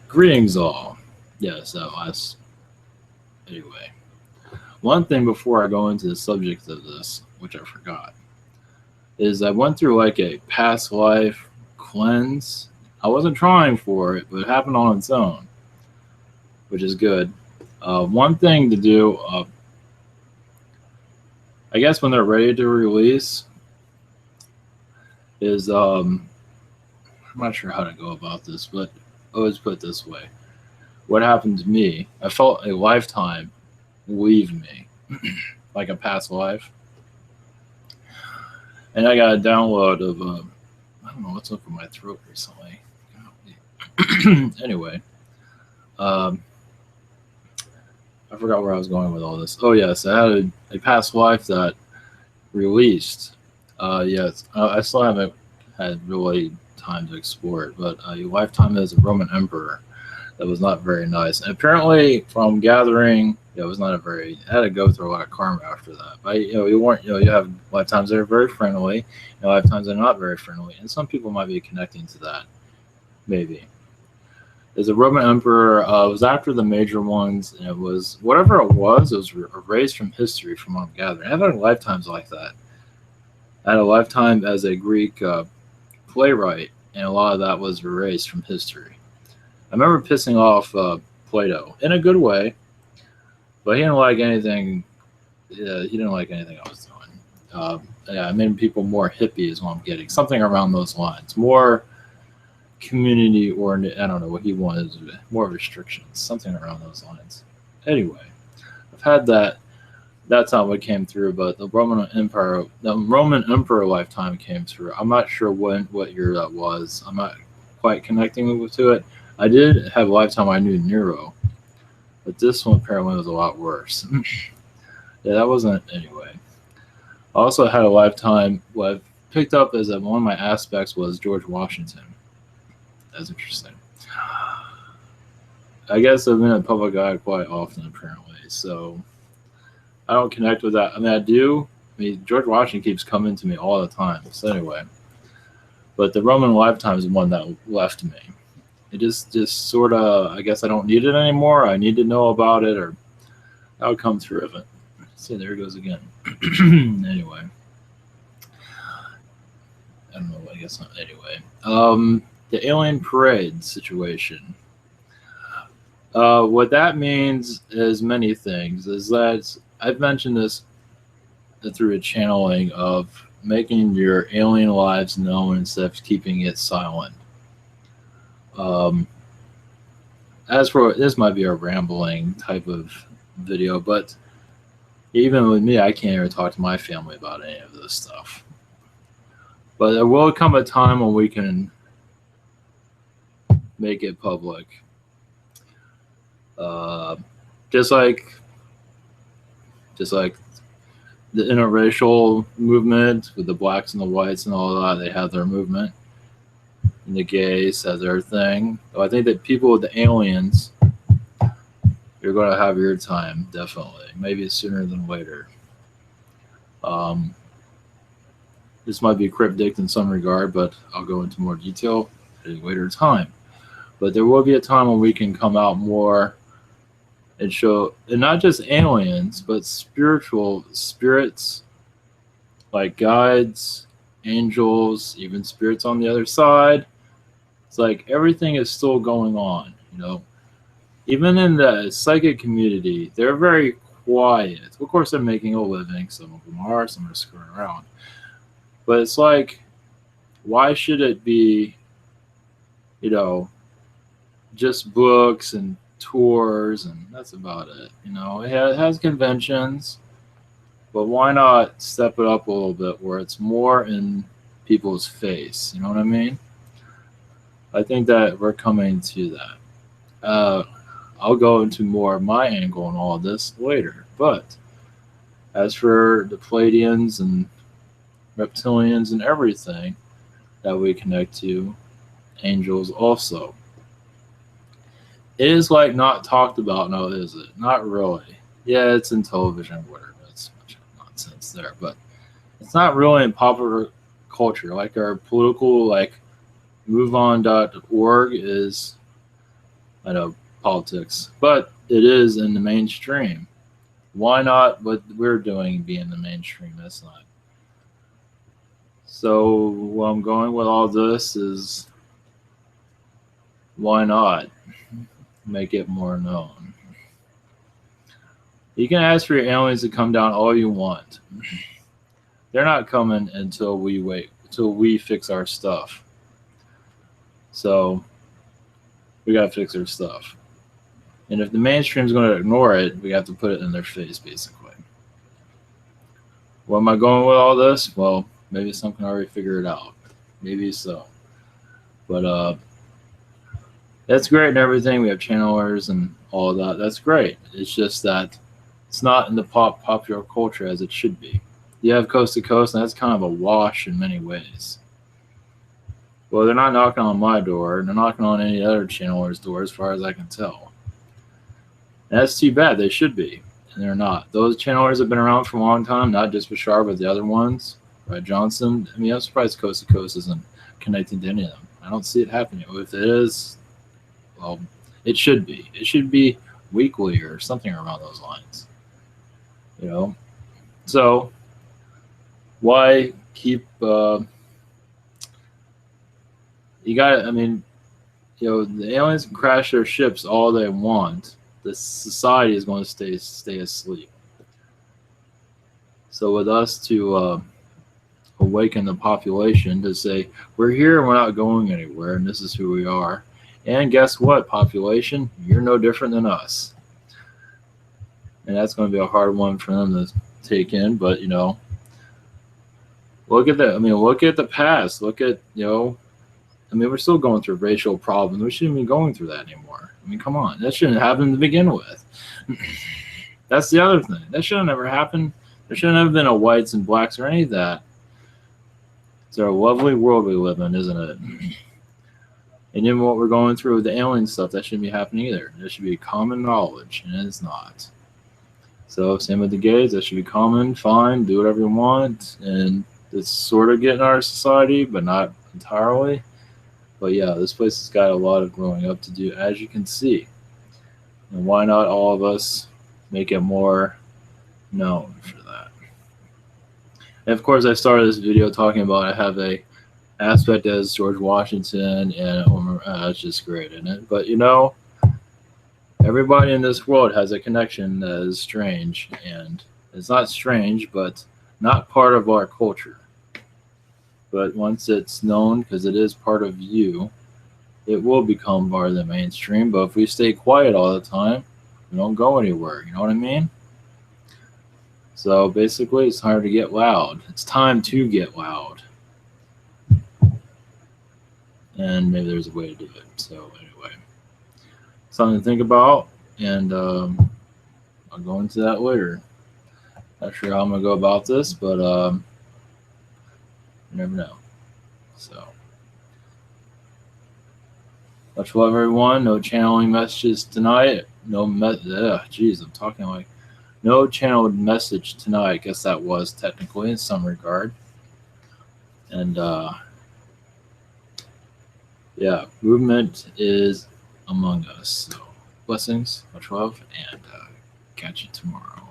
Greetings, all. Yes, that last. Anyway, one thing before I go into the subject of this, which I forgot, is I went through like a past life cleanse. I wasn't trying for it, but it happened on its own, which is good. One thing to do, I guess, when they're ready to release, is I'm not sure how to go about this, but I always put it this way: what happened to me? I felt a lifetime leave me, like a past life, and I got a download of I don't know what's up with my throat recently. Anyway, um, I forgot where I was going with all this. Oh yes, I had a past life that released. Yes, I still haven't had really time to explore it, but a lifetime as a Roman emperor that was not very nice. And apparently, from gathering, it was not a very. I had to go through a lot of karma after that. But you weren't. You have lifetimes that are very friendly, and lifetimes that are not very friendly, and some people might be connecting to that. Maybe as a Roman emperor, it was after the major ones, and it was whatever it was. It was erased from history, from what I'm gathering. I've had lifetimes like that. I had a lifetime as a Greek playwright, and a lot of that was erased from history. I remember pissing off Plato in a good way, but he didn't like anything. Yeah, he didn't like anything I was doing. Yeah, I made people more hippie is what I'm getting. Something around those lines. More community oriented. I don't know what he wanted. More restrictions. Something around those lines. Anyway, I've had that. That's how it came through. But the Roman Emperor lifetime came through. I'm not sure what year that was. I'm not quite connecting to it. I did have a lifetime I knew Nero, but this one apparently was a lot worse. Yeah, that wasn't anyway. I also had a lifetime. What I've picked up as one of my aspects was George Washington. That's interesting. I guess I've been a public eye quite often, apparently, so I don't connect with that. I mean, I do. I mean, George Washington keeps coming to me all the time. So anyway, but the Roman lifetime is one that left me. It just sort of. I guess I don't need it anymore. I need to know about it, or that would come through of it. See, there it goes again. Anyway, I don't know. I guess not. Anyway, the alien parade situation. What that means is many things. Is that I've mentioned this through a channeling of making your alien lives known instead of keeping it silent. Um, as for this, might be a rambling type of video, but even with me, I can't even talk to my family about any of this stuff. But there will come a time when we can make it public. Uh, just like just like the interracial movement with the blacks and the whites and all that, they have their movement. And the gays have their thing. So I think that people with the aliens, you're going to have your time, definitely. Maybe sooner than later. Um, this might be cryptic in some regard, but I'll go into more detail at a later time. But there will be a time when we can come out more and show, and not just aliens, but spiritual spirits like guides, angels, even spirits on the other side. It's like everything is still going on, you know. Even in the psychic community, they're very quiet. Of course, they're making a living. Some of them are, some are screwing around. But it's like, why should it be, you know, just books and tours and that's about it? You know, it has conventions, but why not step it up a little bit where it's more in people's face? You know what I mean? I think that we're coming to that. I'll go into more of my angle on all of this later. But as for the Pleiadians and reptilians and everything that we connect to, angels also. It is like not talked about, no, is it? Not really. Yeah, it's in television, whatever. That's much nonsense there, but it's not really in popular culture. Like our political, like MoveOn.org is I know politics, but it is in the mainstream. Why not what we're doing be in the mainstream? That's not. So where I'm going with all this is why not make it more known? You can ask for your aliens to come down all you want. They're not coming until we fix our stuff. So we gotta fix our stuff. And if the mainstream's going to ignore it, we have to put it in their face, basically. Where am I going with all this? Well, maybe some can already figure it out. Maybe so. But that's great and everything. We have channelers and all of that. That's great. It's just that it's not in the popular culture as it should be. You have Coast to Coast, and that's kind of a wash in many ways. Well, they're not knocking on my door. They're knocking on any other channelers' door, as far as I can tell. And that's too bad. They should be, and they're not. Those channelers have been around for a long time, not just Bashar, but the other ones. Right, Johnson. I mean, I'm surprised Coast to Coast isn't connecting to any of them. I don't see it happening. If it is, well, it should be. It should be weekly or something around those lines. You know, so why keep? You got. I mean, the aliens can crash their ships all they want. The society is going to stay asleep. So with us to awaken the population to say we're here and we're not going anywhere, and this is who we are. And guess what, population? You're no different than us. And that's going to be a hard one for them to take in. But look at that. I mean, look at the past. Look at I mean, we're still going through racial problems. We shouldn't be going through that anymore. I mean, come on. That shouldn't happen to begin with. That's the other thing. That should have never happened. There shouldn't have been a whites and blacks or any of that. It's a lovely world we live in, isn't it? And then what we're going through with the alien stuff, that shouldn't be happening either. That should be common knowledge, and it's not. So same with the gays. That should be common, fine, do whatever you want. And it's sort of getting our society, but not entirely. But yeah, this place has got a lot of growing up to do, as you can see. And why not all of us make it more known for that? And of course, I started this video talking about I have a aspect as George Washington, and it's just great, isn't it? But everybody in this world has a connection that is strange, and it's not strange, but not part of our culture. But once it's known, because it is part of you, it will become part of the mainstream. But if we stay quiet all the time, we don't go anywhere. You know what I mean? So basically, it's time to get loud. It's time to get loud. And maybe there's a way to do it. So anyway, something to think about, and I'll go into that later. Not sure how I'm going to go about this, but you never know. So much love, everyone. No channeling messages tonight. Jeez, I'm talking like no channeled message tonight. I guess that was technically in some regard. And yeah, movement is among us. So blessings, much love, and catch you tomorrow.